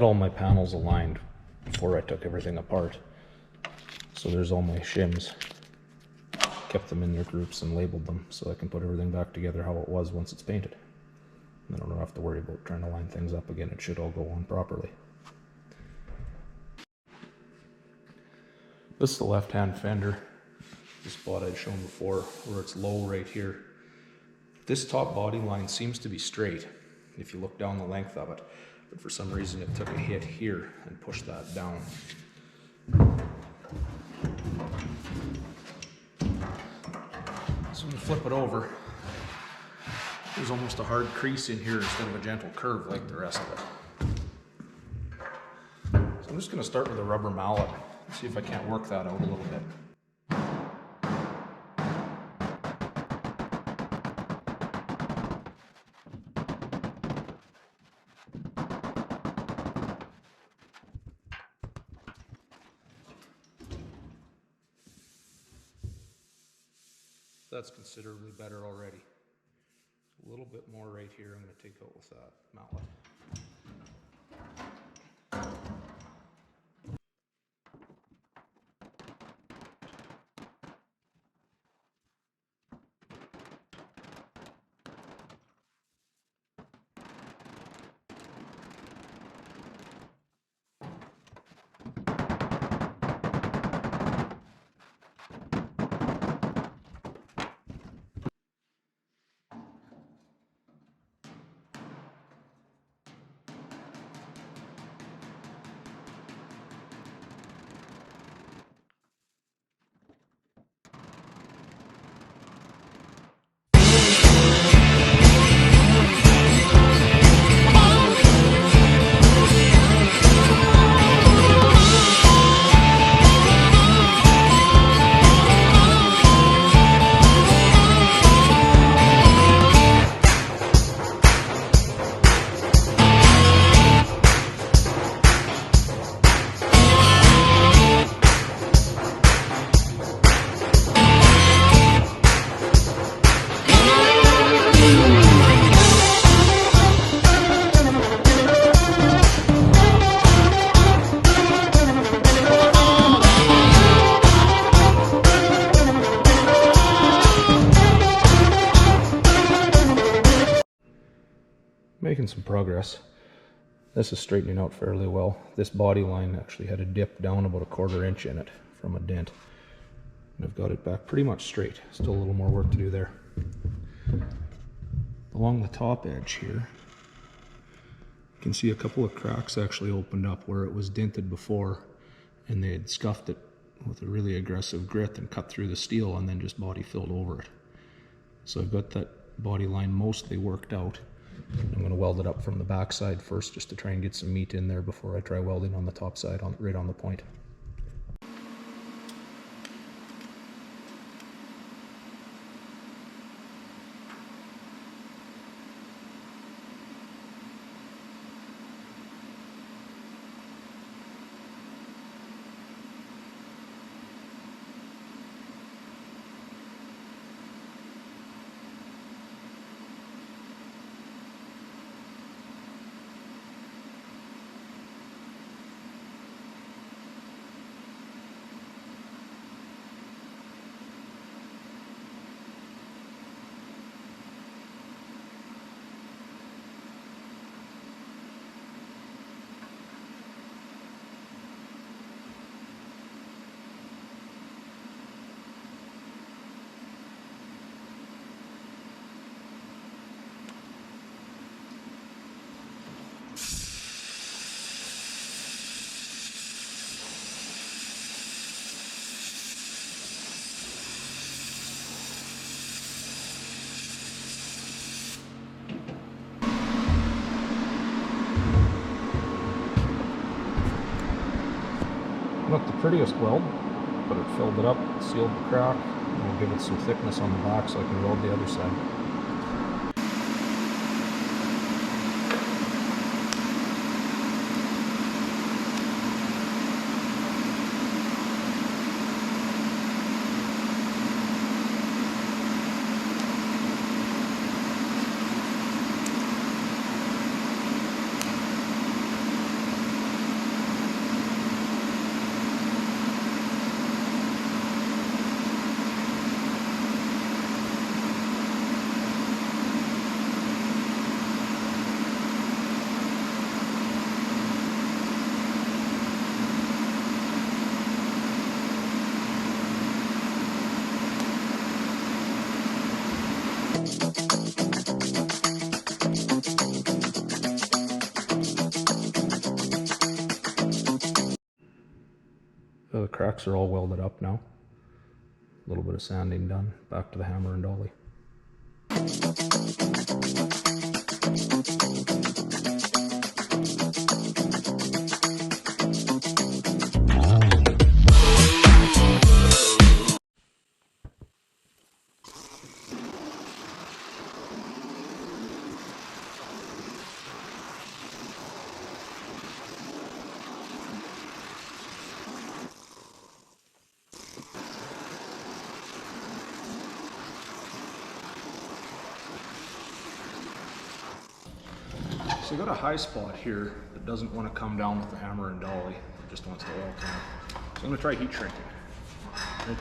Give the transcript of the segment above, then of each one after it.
all my panels aligned before I took everything apart. So there's all my shims. Kept them in their groups and labeled them so I can put everything back together how it was once it's painted. And then I don't have to worry about trying to line things up again. It should all go on properly. This is the left-hand fender. This spot I'd shown before where it's low right here. This top body line seems to be straight if you look down the length of it, but for some reason it took a hit here and pushed that down. So when you flip it over, there's almost a hard crease in here instead of a gentle curve like the rest of it. So I'm just going to start with a rubber mallet and see if I can't work that out a little bit. That's considerably better already. A little bit more right here I'm going to take out with that mallet. Making some progress. This is straightening out fairly well. This body line actually had a dip down about 1/4 inch in it from a dent. And I've got it back pretty much straight. Still a little more work to do there. Along the top edge here, you can see a couple of cracks actually opened up where it was dented before, and they had scuffed it with a really aggressive grit and cut through the steel and then just body filled over it. So I've got that body line mostly worked out. I'm going to weld it up from the back side first just to try and get some meat in there before I try welding on the top side right on the point. Not the prettiest weld, but it filled it up, sealed the crack, and we'll give it some thickness on the back so I can weld the other side. The cracks are all welded up now. A little bit of sanding done. Back to the hammer and dolly. So you got a high spot here that doesn't want to come down with the hammer and dolly. It just wants the oil can. So I'm going to try heat shrinking. Right there.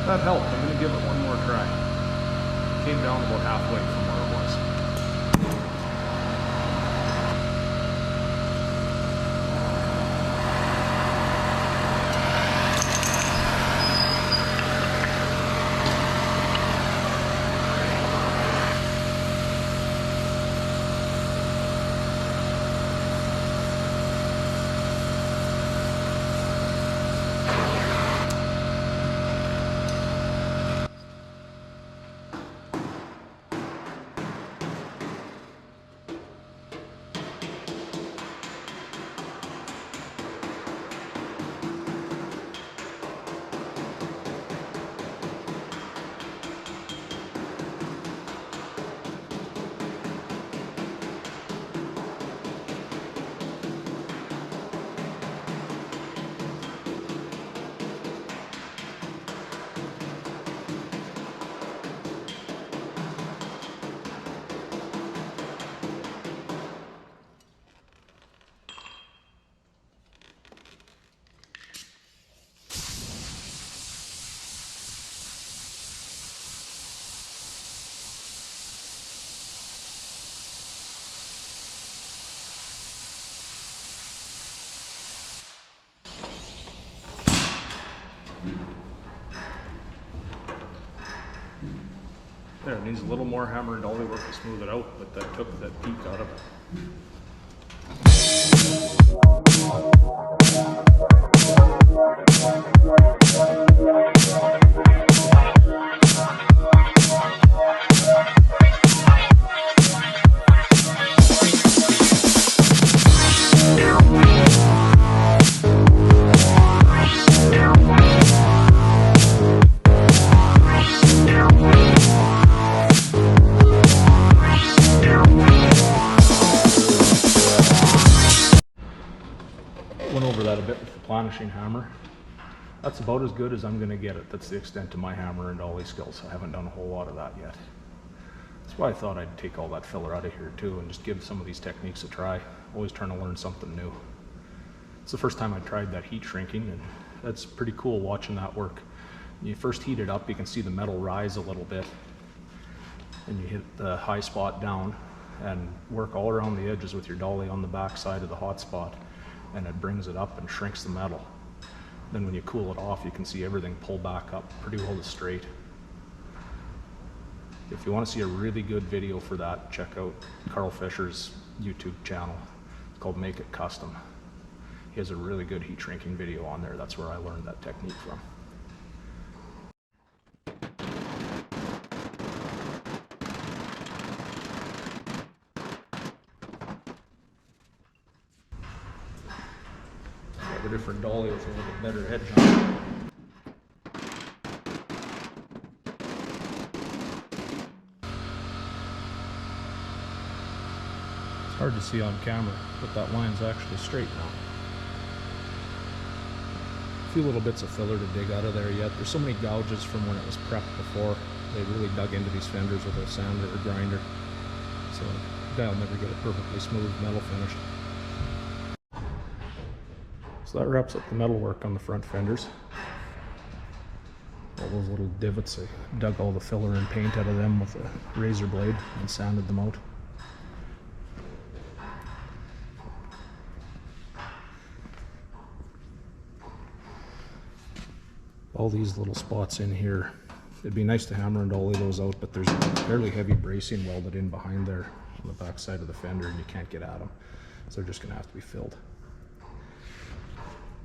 That helped. I'm going to give it one more try. Came down about halfway from where it was. There, it needs a little more hammer and dolly work to smooth it out, but that took that peak out of it. Went over that a bit with the planishing hammer. That's about as good as I'm going to get it. That's the extent of my hammer and dolly skills. I haven't done a whole lot of that yet. That's why I thought I'd take all that filler out of here too and just give some of these techniques a try. Always trying to learn something new. It's the first time I tried that heat shrinking, and that's pretty cool watching that work. When you first heat it up, you can see the metal rise a little bit, and you hit the high spot down and work all around the edges with your dolly on the back side of the hot spot, and it brings it up and shrinks the metal. Then when you cool it off, you can see everything pull back up pretty well to straight. If you want to see a really good video for that, check out Carl Fisher's YouTube channel called Make It Custom. He has a really good heat shrinking video on there. That's where I learned that technique from. Got a different dolly with a little bit better edge on it. It's hard to see on camera, but that line's actually straight now. A few little bits of filler to dig out of there yet. There's so many gouges from when it was prepped before. They really dug into these fenders with a sander or grinder. So the guy will never get a perfectly smooth metal finished. So that wraps up the metal work on the front fenders. All those little divots, I dug all the filler and paint out of them with a razor blade and sanded them out. All these little spots in here, it'd be nice to hammer and dolly those out, but there's a fairly heavy bracing welded in behind there on the back side of the fender, and you can't get at them, so they're just going to have to be filled.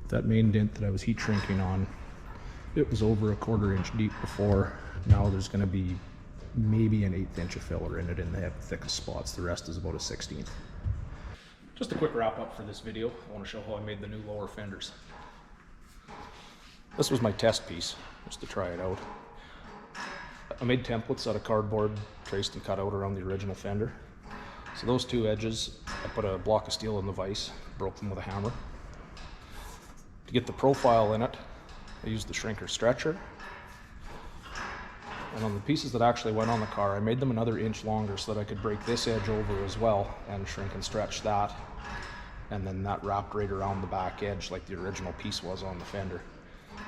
That main dent that I was heat shrinking on, it was over a 1/4 inch deep before. Now there's going to be maybe an 1/8 inch of filler in it, and they have the thickest spots. The rest is about a 1/16. Just a quick wrap up for this video. I want to show how I made the new lower fenders. This was my test piece, just to try it out. I made templates out of cardboard, traced and cut out around the original fender. So those two edges, I put a block of steel in the vise, broke them with a hammer. To get the profile in it, I used the shrinker stretcher. And on the pieces that actually went on the car, I made them another inch longer so that I could break this edge over as well and shrink and stretch that. And then that wrapped right around the back edge like the original piece was on the fender.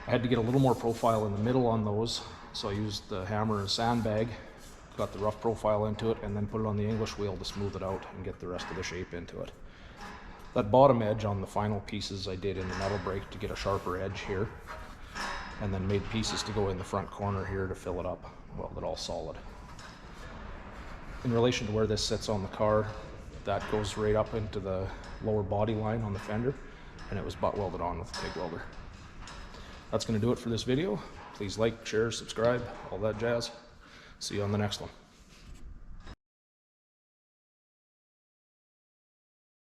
I had to get a little more profile in the middle on those, so I used the hammer and sandbag, got the rough profile into it, and then put it on the English wheel to smooth it out and get the rest of the shape into it. That bottom edge on the final pieces I did in the metal brake to get a sharper edge here, and then made pieces to go in the front corner here to fill it up, weld it all solid. In relation to where this sits on the car, that goes right up into the lower body line on the fender, and it was butt welded on with a TIG welder. That's going to do it for this video. Please like, share, subscribe, all that jazz. See you on the next one.